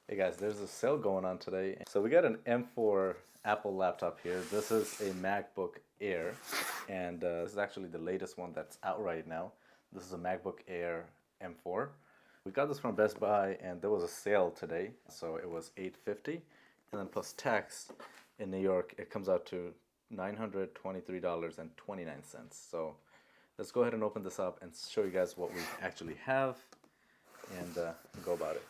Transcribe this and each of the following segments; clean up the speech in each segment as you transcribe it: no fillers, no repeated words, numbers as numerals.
Hey guys, there's a sale going on today. So we got an M4 Apple laptop here. This is a MacBook Air, and this is actually the latest one that's out right now. This is a MacBook Air M4. We got this from Best Buy, and there was a sale today, so it was $850, and then plus tax in New York, it comes out to $923.29. So let's go ahead and open this up and show you guys what we actually have and go about it.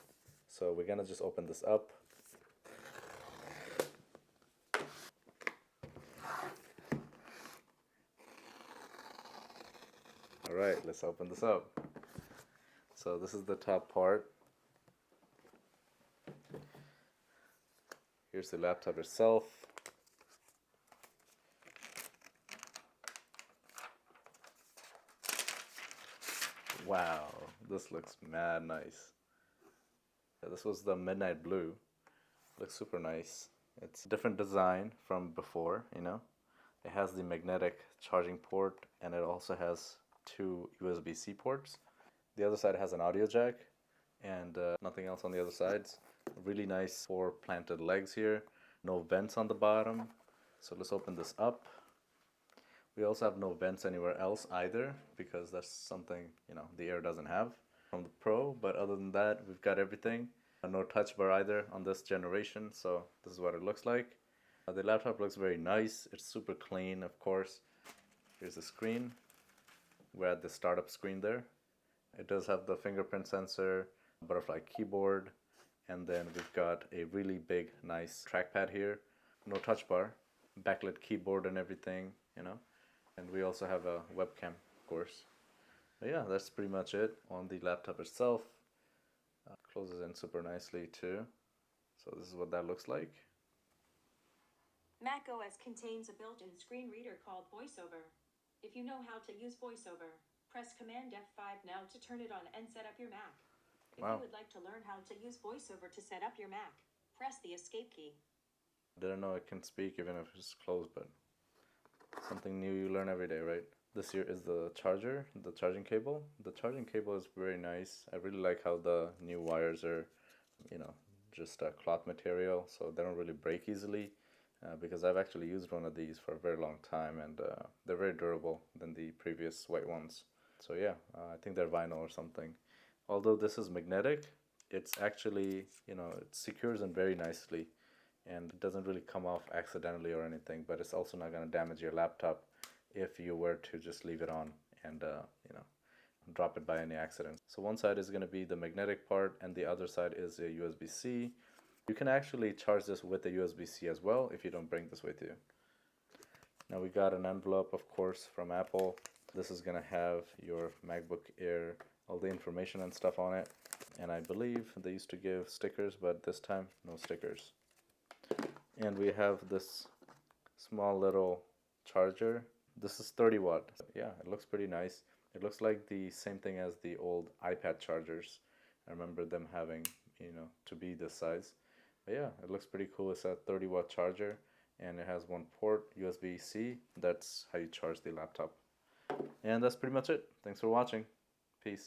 So we're gonna just open this up. All right, let's open this up. So this is the top part. Here's the laptop itself. Wow, this looks mad nice. Yeah, this was the midnight blue. Looks super nice. It's a different design from before, you know. It has the magnetic charging port, and it also has two USB-C ports. The other side has an audio jack, and nothing else on the other sides. Really nice four planted legs here. No vents on the bottom. So let's open this up. We also have no vents anywhere else either, because that's something, you know, the Air doesn't have from the Pro. But other than that, we've got everything. No touch bar either on this generation, so this is what it looks like. The laptop looks very nice. It's super clean, of course. Here's the screen. We're at the startup screen there. It does have the fingerprint sensor, butterfly keyboard, and then we've got a really big, nice trackpad here. No touch bar, backlit keyboard and everything, you know. And we also have a webcam, of course. But yeah, that's pretty much it on the laptop itself. Closes in super nicely too. So this is what that looks like. macOS contains a built-in screen reader called VoiceOver. If you know how to use VoiceOver, press Command F5 now to turn it on and set up your Mac. If you would like to learn how to use VoiceOver to set up your Mac, press the Escape key. Didn't know it can speak even if it's closed, but something new you learn every day, right? This here is the charger, the charging cable. The charging cable is very nice. I really like how the new wires are, you know, just cloth material, so they don't really break easily. Because I've actually used one of these for a very long time, and they're very durable than the previous white ones. So yeah, I think they're vinyl or something. Although this is magnetic, it's actually, you know, it secures in very nicely, and it doesn't really come off accidentally or anything, but it's also not going to damage your laptop if you were to just leave it on and, you know, drop it by any accident. So one side is going to be the magnetic part, and the other side is a USB-C. You can actually charge this with a USB-C as well if you don't bring this with you. Now we got an envelope, of course, from Apple. This is going to have your MacBook Air, all the information and stuff on it. And I believe they used to give stickers, but this time, no stickers. And we have this small little charger. This is 30 watt. Yeah, it looks pretty nice. It looks like the same thing as the old iPad chargers. I remember them having, you know, to be this size. But yeah, it looks pretty cool. It's a 30 watt charger, and it has one port, USB-C. That's how you charge the laptop. And that's pretty much it. Thanks for watching. Peace.